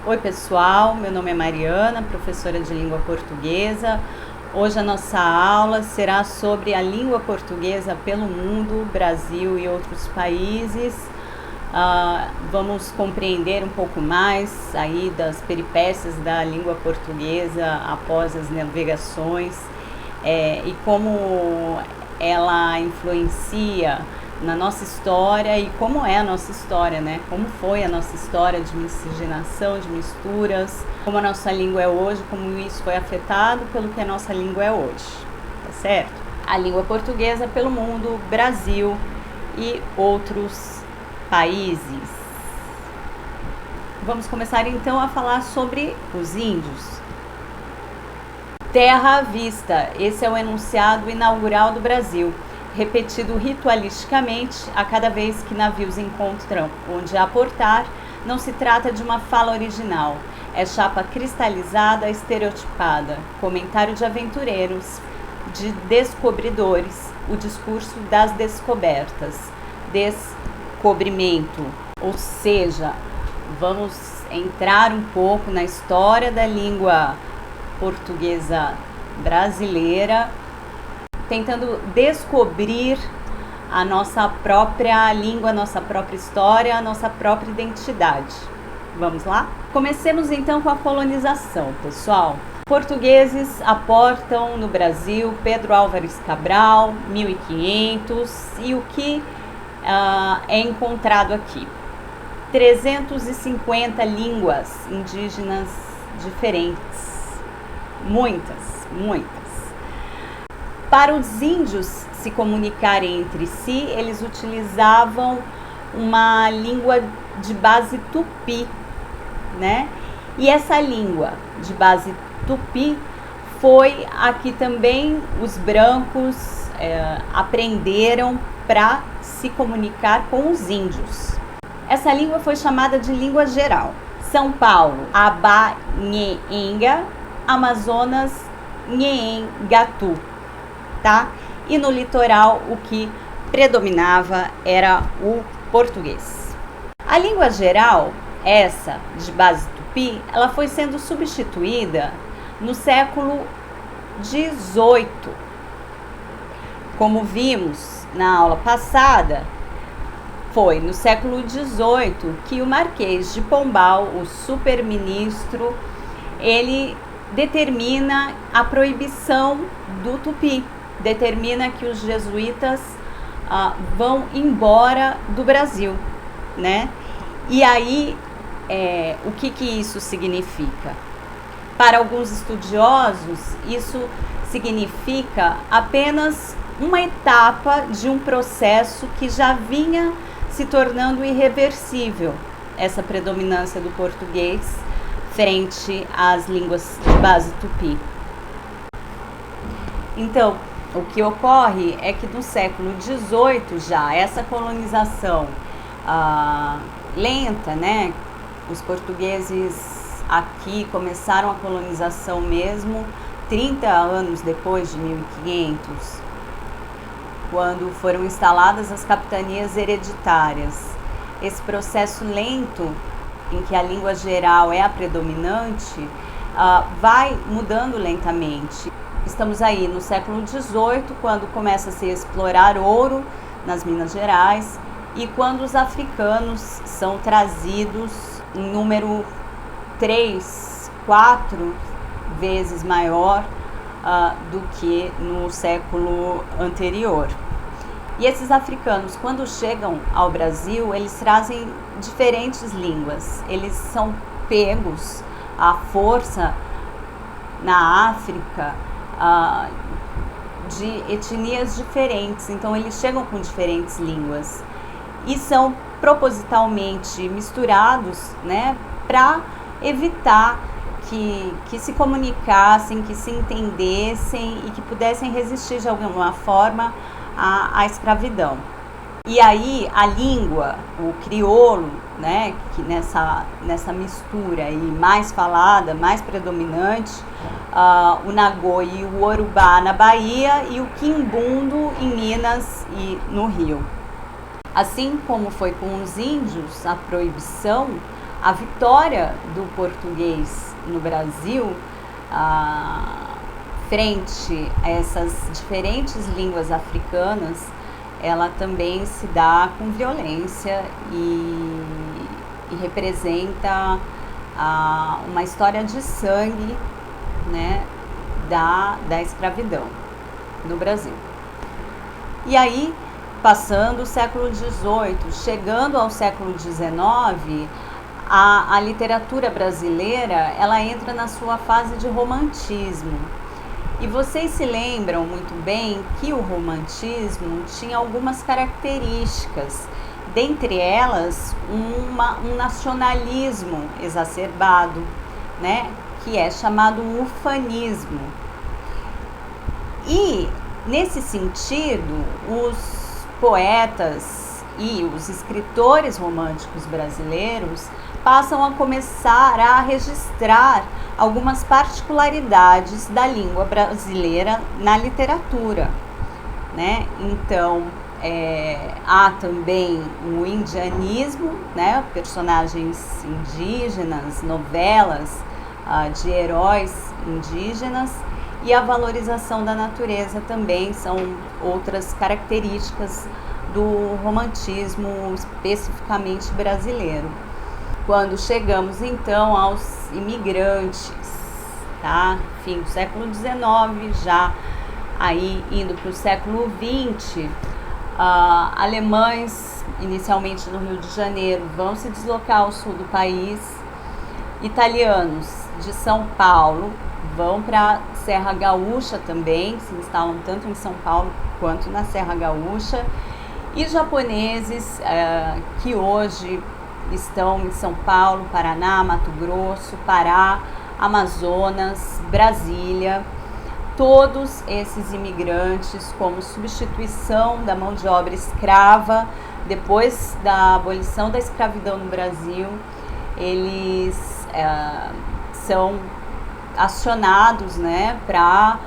Oi pessoal, meu nome é Mariana, professora de língua portuguesa. Hoje a nossa aula será sobre a língua portuguesa pelo mundo, Brasil e outros países. Vamos compreender um pouco mais aí das peripécias da língua portuguesa após as navegações e como ela influencia na nossa história e como é a nossa história, né? Como foi a nossa história de miscigenação, de misturas, como a nossa língua é hoje, como isso foi afetado pelo que a nossa língua é hoje, tá certo? A língua portuguesa pelo mundo, Brasil e outros países. Vamos começar então a falar sobre os índios. Terra à vista, esse é o enunciado inaugural do Brasil, repetido ritualisticamente a cada vez que navios encontram onde aportar. Não se trata de uma fala original, é chapa cristalizada, estereotipada, comentário de aventureiros, de descobridores, o discurso das descobertas, descobrimento, ou seja, vamos entrar um pouco na história da língua portuguesa brasileira, tentando descobrir a nossa própria língua, a nossa própria história, a nossa própria identidade. Vamos lá? Comecemos então com a colonização, pessoal. Portugueses aportam no Brasil Pedro Álvares Cabral, 1500, e o que é encontrado aqui? 350 línguas indígenas diferentes. Muitas. Para os índios se comunicarem entre si, eles utilizavam uma língua de base tupi, né? E essa língua de base tupi foi a que também os brancos aprenderam para se comunicar com os índios. Essa língua foi chamada de língua geral. São Paulo, Abanhenga, Amazonas, Nheengatu. Tá? E no litoral o que predominava era o português. A língua geral, essa de base tupi, ela foi sendo substituída no século XVIII. Como vimos na aula passada, foi no século XVIII que o Marquês de Pombal, o super-ministro, ele determina a proibição do tupi. Determina que os jesuítas vão embora do Brasil, né? E aí, o que isso significa? Para alguns estudiosos, isso significa apenas uma etapa de um processo que já vinha se tornando irreversível, essa predominância do português frente às línguas de base tupi. Então, o que ocorre é que no século XVIII já, essa colonização lenta, né? Os portugueses aqui começaram a colonização mesmo 30 anos depois de 1500, quando foram instaladas as capitanias hereditárias. Esse processo lento, em que a língua geral é a predominante, vai mudando lentamente. Estamos aí no século XVIII, quando começa a se explorar ouro nas Minas Gerais e quando os africanos são trazidos em número 3, 4 vezes maior do que no século anterior. E esses africanos, quando chegam ao Brasil, eles trazem diferentes línguas. Eles são pegos à força na África, de etnias diferentes, então eles chegam com diferentes línguas e são propositalmente misturados, né, para evitar que se comunicassem, que se entendessem e que pudessem resistir de alguma forma à escravidão. E aí a língua, o crioulo, né, que nessa mistura aí mais falada, mais predominante, o Nagô e o Urubá na Bahia e o Quimbundo em Minas e no Rio. Assim como foi com os índios, a proibição, A vitória do português no Brasil, frente a essas diferentes línguas africanas, ela também se dá com violência e representa uma história de sangue, né, da escravidão no Brasil. E aí, passando o século XVIII, chegando ao século XIX, a literatura brasileira, ela entra na sua fase de romantismo. E vocês se lembram muito bem que o romantismo tinha algumas características, dentre elas um nacionalismo exacerbado, né, que é chamado ufanismo. E, nesse sentido, os poetas e os escritores românticos brasileiros passam a começar a registrar algumas particularidades da língua brasileira na literatura, né? Então, há também o indianismo, né? Personagens indígenas, novelas de heróis indígenas, e a valorização da natureza também são outras características do romantismo especificamente brasileiro. Quando chegamos então aos imigrantes, tá? Fim do século XIX, já aí indo para o século XX, alemães, inicialmente no Rio de Janeiro, vão se deslocar ao sul do país, italianos de São Paulo vão para a Serra Gaúcha também, se instalam tanto em São Paulo quanto na Serra Gaúcha, e japoneses que hoje estão em São Paulo, Paraná, Mato Grosso, Pará, Amazonas, Brasília. Todos esses imigrantes, como substituição da mão de obra escrava, depois da abolição da escravidão no Brasil, eles são acionados, né, para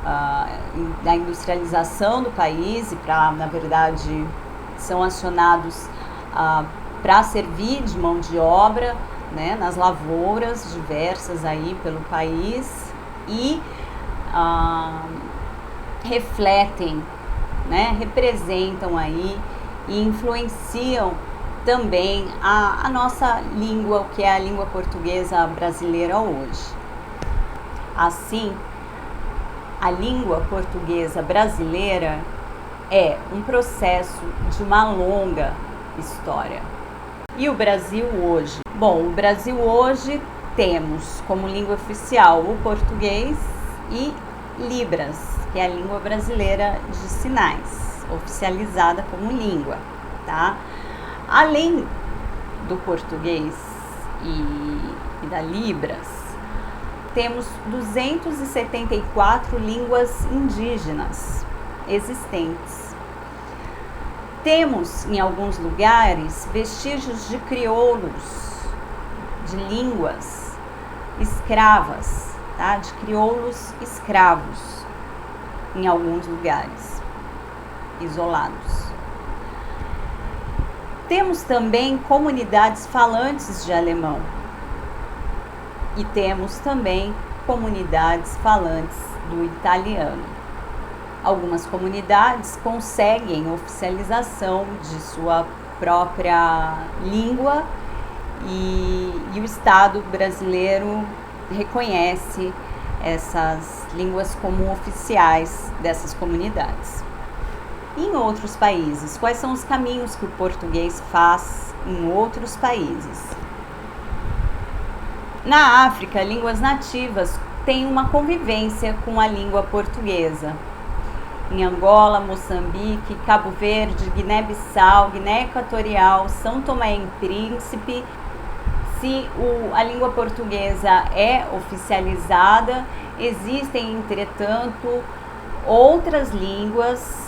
a industrialização do país, e para, na verdade, são acionados para servir de mão de obra, né, nas lavouras diversas aí pelo país, e refletem, né, representam aí e influenciam também a nossa língua, o que é a língua portuguesa brasileira hoje. Assim, a língua portuguesa brasileira é um processo de uma longa história. E o Brasil hoje? Bom, o Brasil hoje temos como língua oficial o português e Libras, que é a língua brasileira de sinais, oficializada como língua, tá? Além do português e da Libras, temos 274 línguas indígenas existentes. Temos, em alguns lugares, vestígios de crioulos, de línguas escravas, tá? De crioulos escravos, em alguns lugares, isolados. Temos também comunidades falantes de alemão. E temos também comunidades falantes do italiano. Algumas comunidades conseguem oficialização de sua própria língua e o Estado brasileiro reconhece essas línguas como oficiais dessas comunidades. Em outros países, quais são os caminhos que o português faz em outros países? Na África, línguas nativas têm uma convivência com a língua portuguesa. Em Angola, Moçambique, Cabo Verde, Guiné-Bissau, Guiné Equatorial, São Tomé e Príncipe, se a língua portuguesa é oficializada, existem, entretanto, outras línguas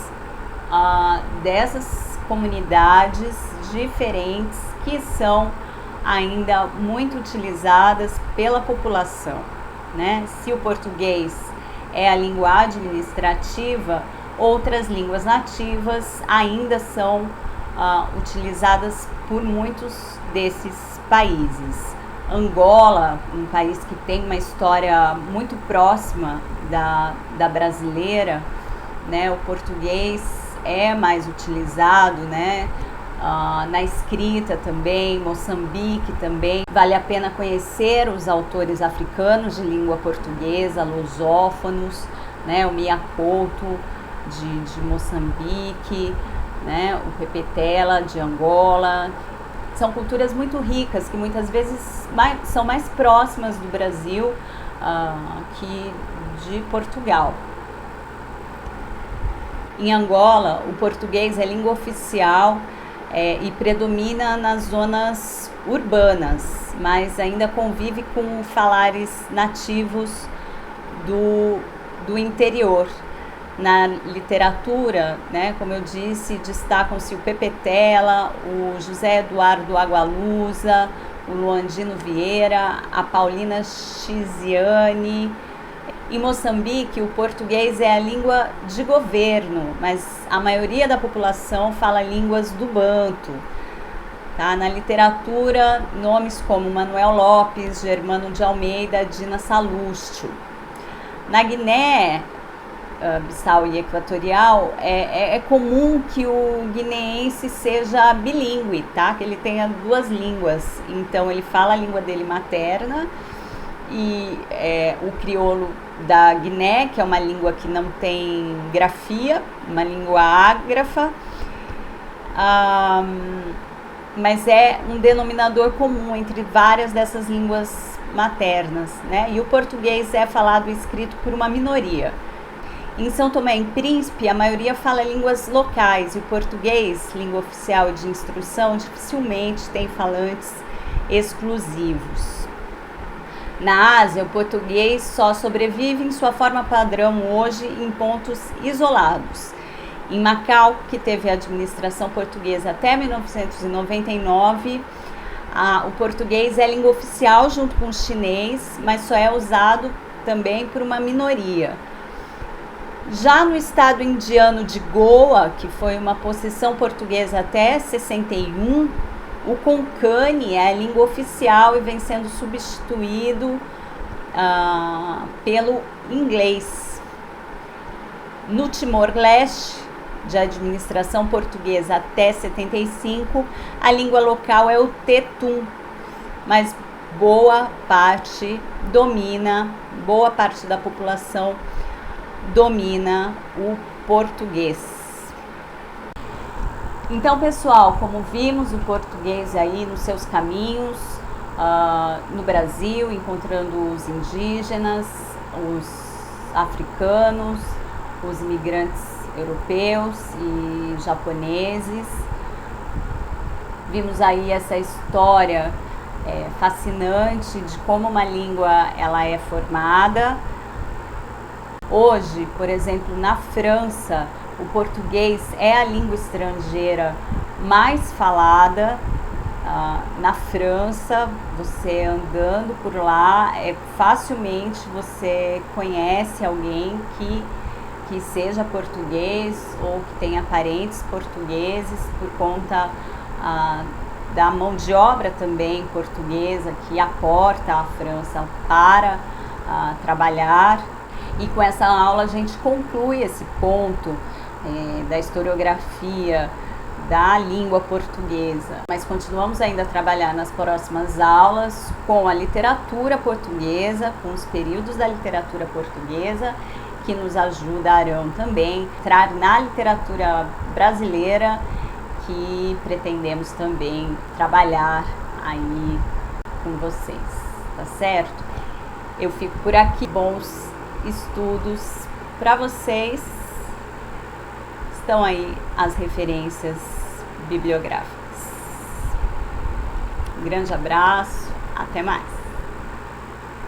dessas comunidades diferentes que são ainda muito utilizadas pela população, né? Se o português é a língua administrativa, outras línguas nativas ainda são utilizadas por muitos desses países. Angola, um país que tem uma história muito próxima da brasileira, né? O português é mais utilizado, né? Na escrita também. Moçambique também. Vale a pena conhecer os autores africanos de língua portuguesa, lusófonos, né? O Mia Couto de Moçambique, né? O Pepe Tela de Angola. São culturas muito ricas, que muitas vezes são mais próximas do Brasil que de Portugal. Em Angola, o português é língua oficial e predomina nas zonas urbanas, mas ainda convive com falares nativos do interior. Na literatura, né, como eu disse, destacam-se o Pepe Tela, o José Eduardo Agualusa, o Luandino Vieira, a Paulina Chiziane. Em Moçambique, o português é a língua de governo, mas a maioria da população fala línguas do banto. Tá? Na literatura, nomes como Manuel Lopes, Germano de Almeida, Dina Salustio. Na Guiné Bissau e Equatorial, é comum que o guineense seja bilíngue, tá? Que ele tenha duas línguas. Então, ele fala a língua dele materna e o crioulo da Guiné, que é uma língua que não tem grafia, uma língua ágrafa, mas é um denominador comum entre várias dessas línguas maternas, né? E o português é falado e escrito por uma minoria. Em São Tomé e Príncipe, a maioria fala línguas locais e o português, língua oficial e de instrução, dificilmente tem falantes exclusivos. Na Ásia, o português só sobrevive em sua forma padrão hoje em pontos isolados. Em Macau, que teve a administração portuguesa até 1999, o português é língua oficial junto com o chinês, mas só é usado também por uma minoria. Já no estado indiano de Goa, que foi uma possessão portuguesa até 61, o Konkani é a língua oficial e vem sendo substituído pelo inglês. No Timor-Leste, de administração portuguesa até 75, a língua local é o Tetum, mas boa parte da população domina o português. Então, pessoal, como vimos o português aí nos seus caminhos no Brasil, encontrando os indígenas, os africanos, os imigrantes europeus e japoneses. Vimos aí essa história fascinante de como uma língua ela é formada. Hoje, por exemplo, na França, o português é a língua estrangeira mais falada. Na França, você andando por lá, facilmente você conhece alguém que seja português ou que tenha parentes portugueses por conta da mão de obra também portuguesa que aporta a França para trabalhar. E com essa aula a gente conclui esse ponto da historiografia da língua portuguesa. Mas continuamos ainda a trabalhar nas próximas aulas com a literatura portuguesa, com os períodos da literatura portuguesa, que nos ajudarão também a entrar na literatura brasileira, que pretendemos também trabalhar aí com vocês, tá certo? Eu fico por aqui. Bons estudos para vocês. Estão aí as referências bibliográficas. Um grande abraço, até mais!